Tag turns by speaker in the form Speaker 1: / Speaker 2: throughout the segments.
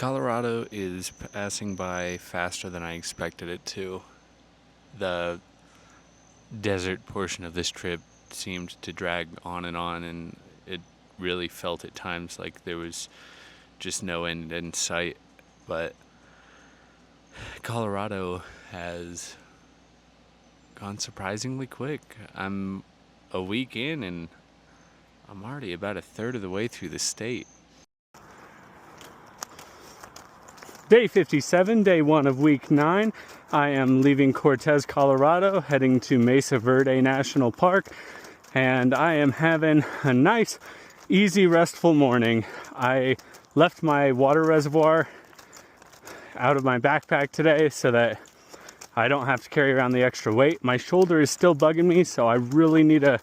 Speaker 1: Colorado is passing by faster than I expected it to. The desert portion of this trip seemed to drag on, and it really felt at times like there was just no end in sight. But Colorado has gone surprisingly quick. I'm a week in and I'm already about a third of the way through the state.
Speaker 2: Day 57, day 1 of week 9. I am leaving Cortez, Colorado, heading to Mesa Verde National Park, and I am having a nice, easy, restful morning. I left my water reservoir out of my backpack today so that I don't have to carry around the extra weight. My shoulder is still bugging me, so I really need to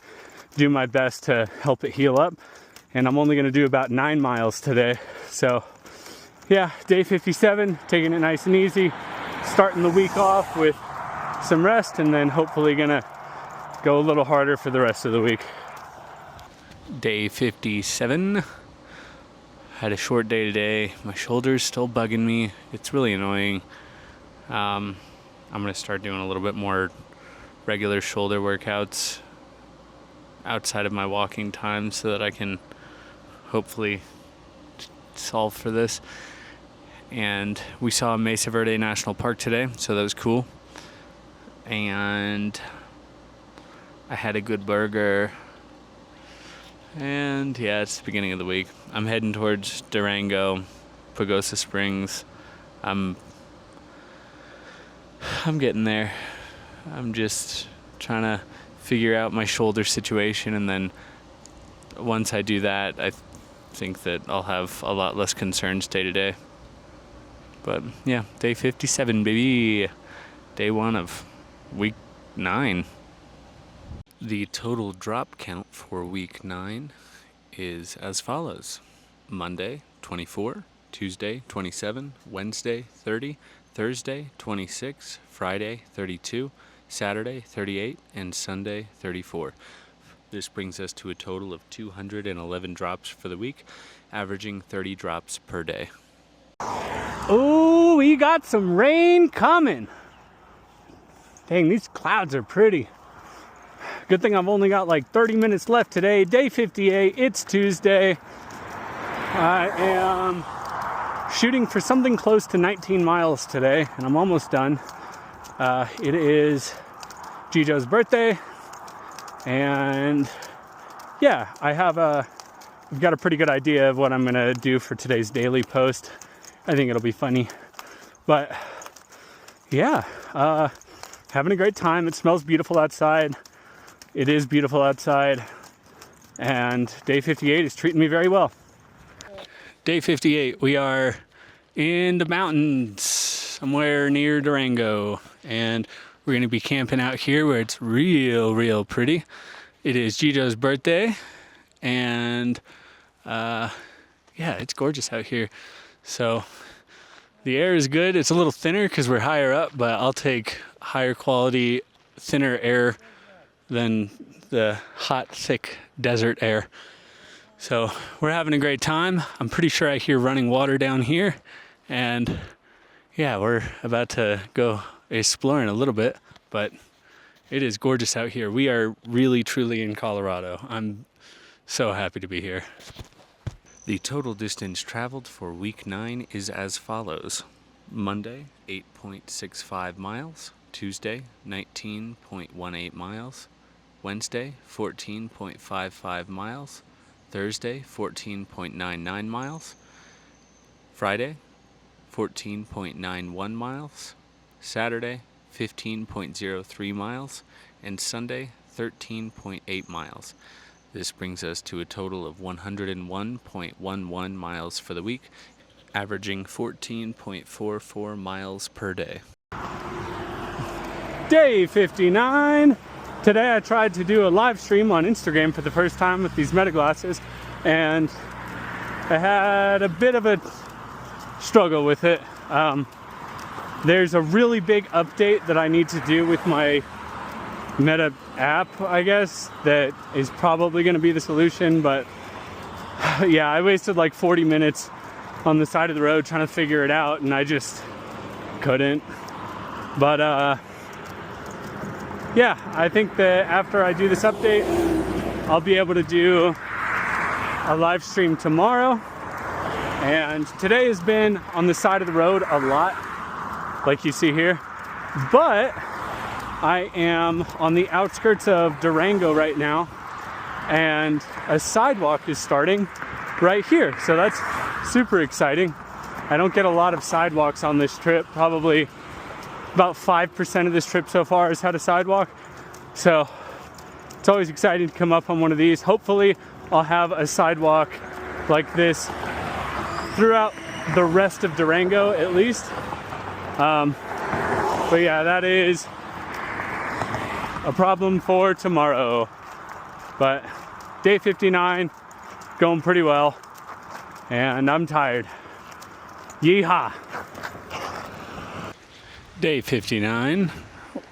Speaker 2: do my best to help it heal up, and I'm only going to do about 9 miles today. So yeah, day 57, taking it nice and easy, starting the week off with some rest, and then hopefully gonna go a little harder for the rest of the week.
Speaker 1: Day 57. Had a short day today. My shoulder's still bugging me. It's really annoying. I'm gonna start doing a little bit more regular shoulder workouts outside of my walking time so that I can hopefully solve for this. And we saw Mesa Verde National Park today, so that was cool. And I had a good burger. And yeah, it's the beginning of the week. I'm heading towards Durango, Pagosa Springs. I'm getting there. I'm just trying to figure out my shoulder situation, and then once I do that, I think that I'll have a lot less concerns day to day. But yeah, day 57, baby. Day 1 of week 9. The total drop count for week 9 is as follows: Monday, 24, Tuesday, 27, Wednesday, 30, Thursday, 26, Friday, 32, Saturday, 38, and Sunday, 34. This brings us to a total of 211 drops for the week, averaging 30 drops per day.
Speaker 2: Oh, we got some rain coming. Dang, these clouds are pretty. Good thing I've only got like 30 minutes left today. Day 58, it's Tuesday. I am shooting for something close to 19 miles today, and I'm almost done. It is Gijo's birthday, and yeah, I've got a pretty good idea of what I'm gonna do for today's daily post. I think it'll be funny, but yeah, having a great time. It smells beautiful outside. It is beautiful outside, and day 58 is treating me very well. Day 58, we are in the mountains somewhere near Durango, and we're going to be camping out here where it's real pretty. It is Gijo's birthday, and yeah, it's gorgeous out here. So the air is good. It's a little thinner because we're higher up, but I'll take higher quality, thinner air than the hot, thick desert air. So we're having a great time. I'm pretty sure I hear running water down here, and yeah, we're about to go exploring a little bit, but it is gorgeous out here. We are really, truly in Colorado. I'm so happy to be here.
Speaker 1: The total distance traveled for week 9 is as follows: Monday, 8.65 miles. Tuesday, 19.18 miles. Wednesday, 14.55 miles. Thursday, 14.99 miles. Friday, 14.91 miles. Saturday, 15.03 miles. And Sunday, 13.8 miles. This brings us to a total of 101.11 miles for the week, averaging 14.44 miles per day.
Speaker 2: Day 59. Today I tried to do a live stream on Instagram for the first time with these Meta glasses, and I had a bit of a struggle with it. There's a really big update that I need to do with my Meta app, I guess, that is probably going to be the solution. But yeah, I wasted like 40 minutes on the side of the road trying to figure it out, and I just couldn't. But yeah, I think that after I do this update, I'll be able to do a live stream tomorrow. And today has been on the side of the road a lot, like you see here. But I am on the outskirts of Durango right now, and a sidewalk is starting right here. So that's super exciting. I don't get a lot of sidewalks on this trip. Probably about 5% of this trip so far has had a sidewalk. So it's always exciting to come up on one of these. Hopefully I'll have a sidewalk like this throughout the rest of Durango at least. But yeah, that is a problem for tomorrow. But day 59, going pretty well, and I'm tired. Yeehaw. Day 59.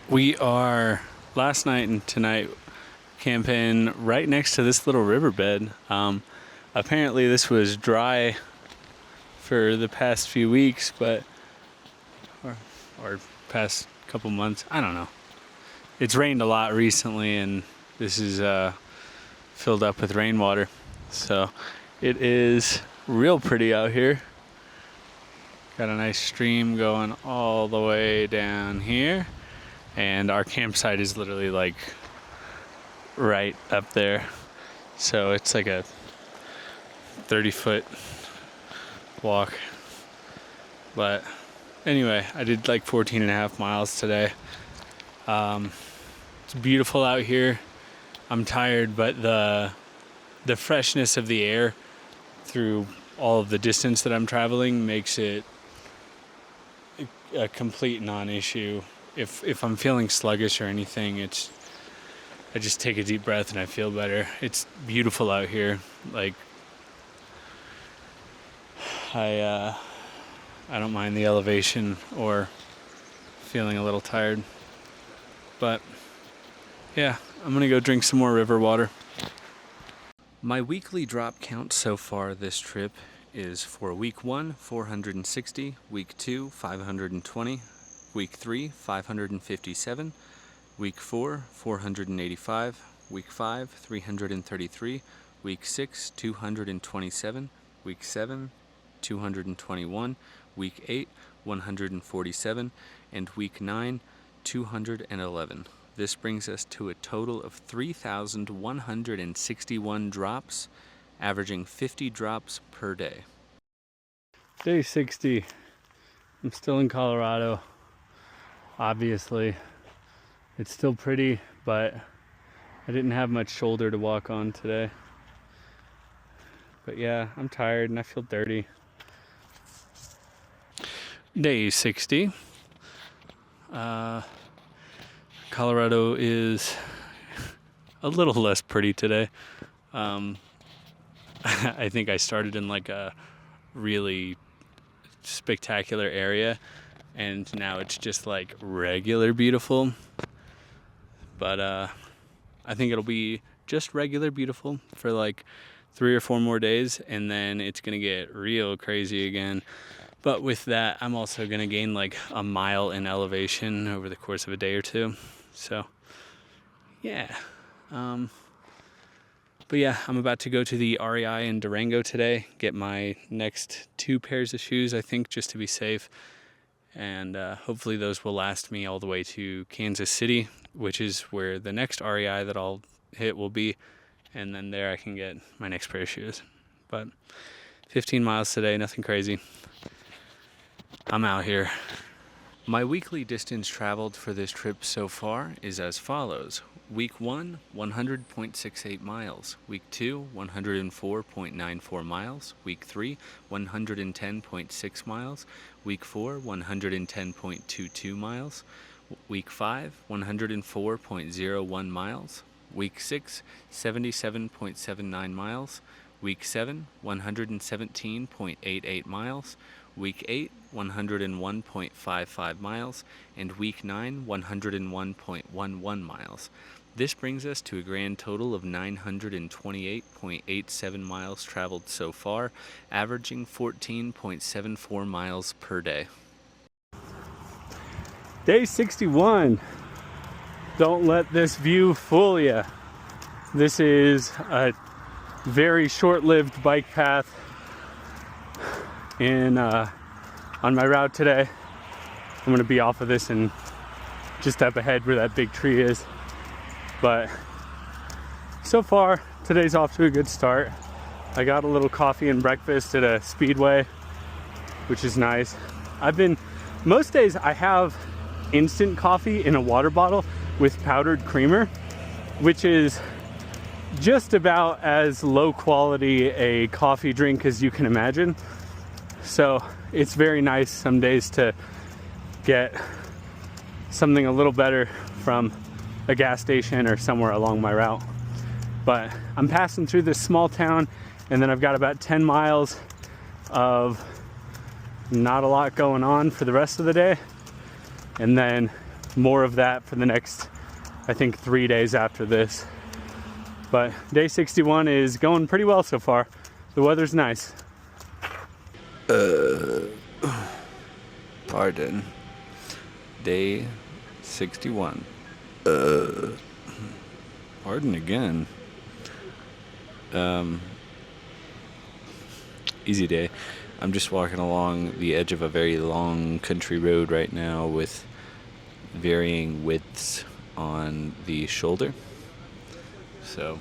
Speaker 2: We are last night and tonight camping right next to this little riverbed. Apparently this was dry for the past few weeks, but or past couple months, I don't know. It's rained a lot recently, and this is filled up with rainwater. So it is real pretty out here. Got a nice stream going all the way down here, and our campsite is literally like right up there. So it's like a 30-foot walk. But anyway, I did like 14 and a half miles today. It's beautiful out here. I'm tired, but the freshness of the air through all of the distance that I'm traveling makes it a complete non-issue. If I'm feeling sluggish or anything, I just take a deep breath and I feel better. It's beautiful out here. Like I don't mind the elevation or feeling a little tired. But yeah, I'm gonna go drink some more river water. My weekly drop count so far this trip is for week 1, 460, week 2, 520, week 3, 557, week 4, 485, week 5, 333, week 6, 227, week 7, 221, week 8, 147, and week 9, 211. This brings us to a total of 3,161 drops, averaging 50 drops per day. Day 60. I'm still in Colorado. Obviously, it's still pretty, but I didn't have much shoulder to walk on today. But yeah, I'm tired and I feel dirty. Day 60. Colorado is a little less pretty today. I think I started in like a really spectacular area, and now it's just like regular beautiful. But I think it'll be just regular beautiful for like 3 or 4 more days, and then it's gonna get real crazy again. But with that, I'm also gonna gain like a mile in elevation over the course of a day or two. So yeah. But yeah, I'm about to go to the REI in Durango today, get my next 2 pairs of shoes, I think, just to be safe. And hopefully those will last me all the way to Kansas City, which is where the next REI that I'll hit will be. And then there I can get my next pair of shoes. But 15 miles today, nothing crazy. I'm out here. My weekly distance traveled for this trip so far is as follows. Week 1, 100.68 miles. Week 2, 104.94 miles. Week 3, 110.6 miles. Week 4, 110.22 miles. Week 5, 104.01 miles. Week 6, 77.79 miles. Week 7, 117.88 miles. Week 8, 101.55 miles, and Week 9, 101.11 miles.
Speaker 1: This brings us to a grand total of 928.87 miles traveled so far, averaging 14.74 miles per day.
Speaker 2: Day 61. Don't let this view fool you. This is a very short-lived bike path on my route today. I'm going to be off of this and just up ahead where that big tree is. But so far, today's off to a good start. I got a little coffee and breakfast at a Speedway, which is nice. Most days I have instant coffee in a water bottle with powdered creamer, which is just about as low quality a coffee drink as you can imagine. So it's very nice some days to get something a little better from a gas station or somewhere along my route. But I'm passing through this small town, and then I've got about 10 miles of not a lot going on for the rest of the day, and then more of that for the next, I think, 3 days after this. But day 61 is going pretty well so far. The weather's nice.
Speaker 1: Pardon. Day 61. Pardon again. Easy day. I'm just walking along the edge of a very long country road right now with varying widths on the shoulder. So,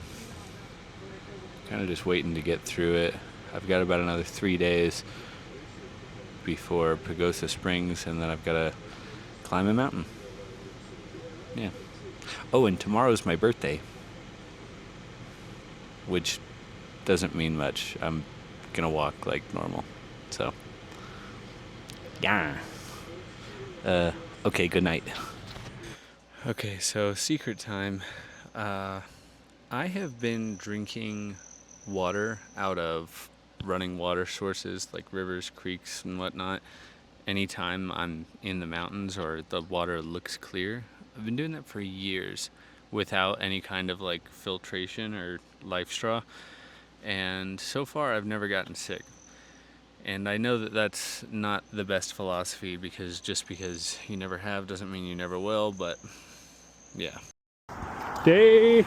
Speaker 1: kind of just waiting to get through it. I've got about another 3 days before Pagosa Springs, and then I've got to climb a mountain. Yeah. Oh, and tomorrow's my birthday, which doesn't mean much. I'm gonna walk like normal. So, yeah. Okay, good night. Okay, so secret time. I have been drinking water out of running water sources like rivers, creeks, and whatnot anytime I'm in the mountains or the water looks clear. I've been doing that for years without any kind of like filtration or life straw, and so far I've never gotten sick. And I know that that's not the best philosophy, because just because you never have doesn't mean you never will, but yeah.
Speaker 2: Day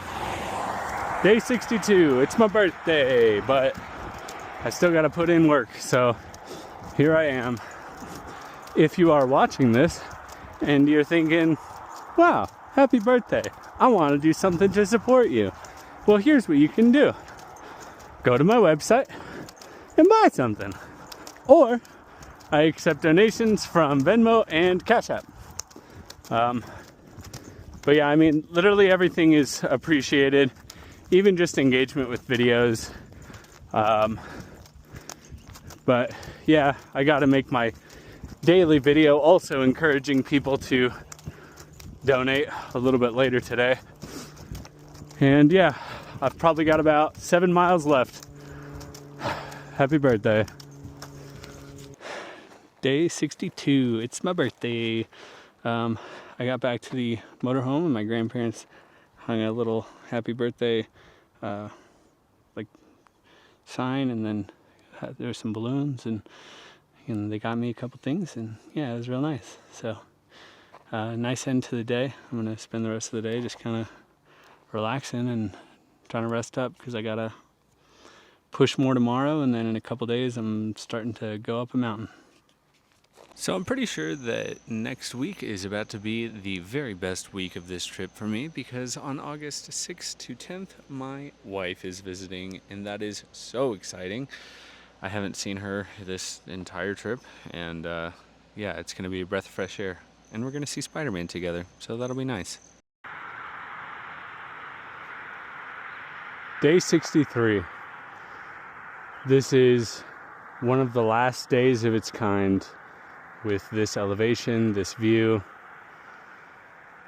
Speaker 2: 62. It's my birthday, but I still got to put in work, so here I am. If you are watching this and you're thinking, wow, happy birthday, I want to do something to support you, well, here's what you can do. Go to my website and buy something. Or I accept donations from Venmo and Cash App. But yeah, I mean, literally everything is appreciated, even just engagement with videos. But yeah, I got to make my daily video also encouraging people to donate a little bit later today. And yeah, I've probably got about 7 miles left. Happy birthday. Day 62, it's my birthday. I got back to the motorhome and my grandparents hung a little happy birthday like sign, and then there were some balloons, and they got me a couple things, and yeah, it was real nice. So nice end to the day. I'm gonna spend the rest of the day just kind of relaxing and trying to rest up, because I gotta push more tomorrow, and then in a couple days I'm starting to go up a mountain. So I'm pretty sure that next week is about to be the very best week of this trip for me, because on August 6th to 10th, my wife is visiting, and that is so exciting. I haven't seen her this entire trip, and yeah, it's going to be a breath of fresh air, and we're going to see Spider-Man together, so that'll be nice. Day 63. This is one of the last days of its kind with this elevation, this view,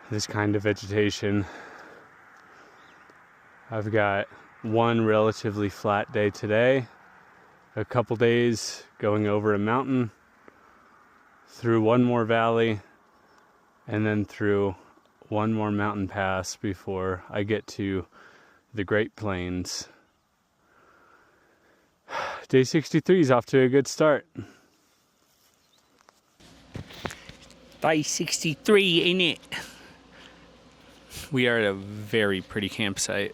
Speaker 2: this kind of vegetation. I've got one relatively flat day today, a couple days going over a mountain, through one more valley, and then through one more mountain pass before I get to the Great Plains. Day 63 is off to a good start. Day 63, ain't it?
Speaker 1: We are at a very pretty campsite.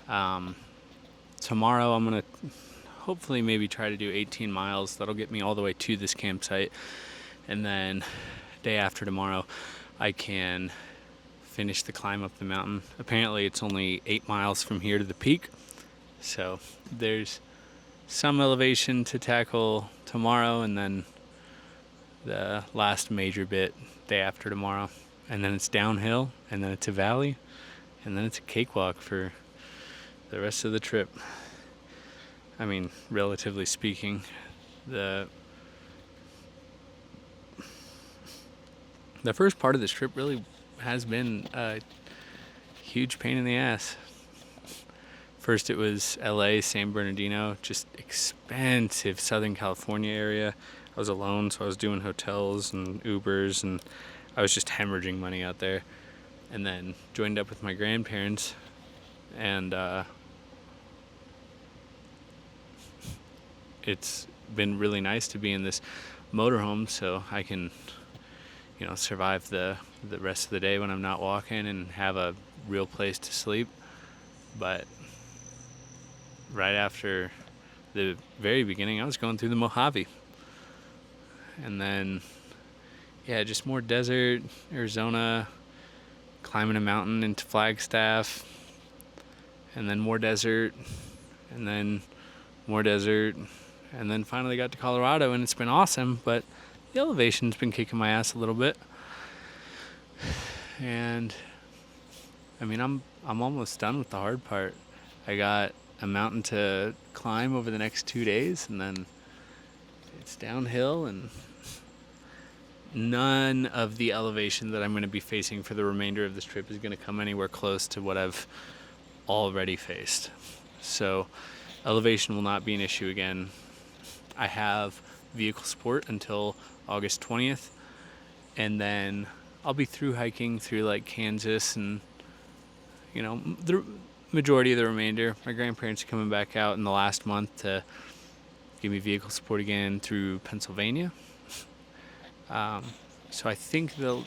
Speaker 1: Tomorrow I'm gonna hopefully maybe try to do 18 miles. That'll get me all the way to this campsite. And then day after tomorrow, I can finish the climb up the mountain. Apparently it's only 8 miles from here to the peak. So there's some elevation to tackle tomorrow, and then the last major bit day after tomorrow. And then it's downhill, and then it's a valley, and then it's a cakewalk for the rest of the trip. I mean, relatively speaking, the first part of this trip really has been a huge pain in the ass. First it was LA, San Bernardino, just expensive Southern California area. I was alone, so I was doing hotels and Ubers, and I was just hemorrhaging money out there. And then joined up with my grandparents, and it's been really nice to be in this motorhome so I can, survive the rest of the day when I'm not walking and have a real place to sleep. But right after the very beginning, I was going through the Mojave. And then, just more desert, Arizona, climbing a mountain into Flagstaff, and then more desert, and then more desert, and then finally got to Colorado, and it's been awesome, but the elevation's been kicking my ass a little bit. And I mean, I'm almost done with the hard part. I got a mountain to climb over the next 2 days, and then it's downhill, and none of the elevation that I'm going to be facing for the remainder of this trip is going to come anywhere close to what I've already faced. So elevation will not be an issue again. I have vehicle support until August 20th, and then I'll be through hiking through like Kansas and the majority of the remainder. My grandparents are coming back out in the last month to give me vehicle support again through Pennsylvania. So I think the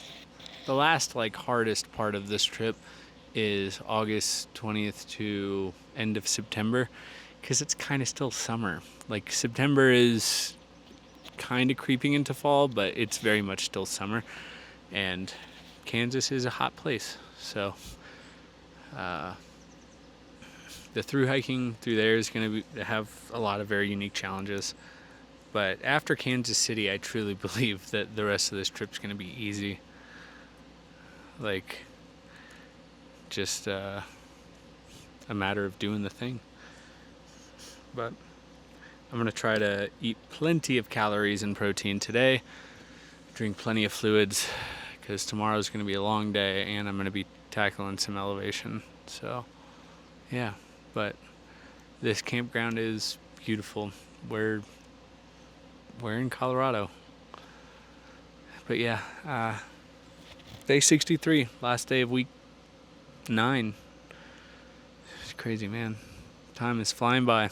Speaker 1: last hardest part of this trip is August 20th to end of September, because it's kind of still summer. Like, September is kind of creeping into fall, but it's very much still summer, and Kansas is a hot place. So the through hiking through there is going to have a lot of very unique challenges. But after Kansas City, I truly believe that the rest of this trip's going to be easy. Just a matter of doing the thing. But I'm going to try to eat plenty of calories and protein today, drink plenty of fluids, because tomorrow's going to be a long day, and I'm going to be tackling some elevation. So, yeah. But this campground is beautiful. We're in Colorado. But yeah, day 63, last day of week 9. It's crazy, man. Time is flying by.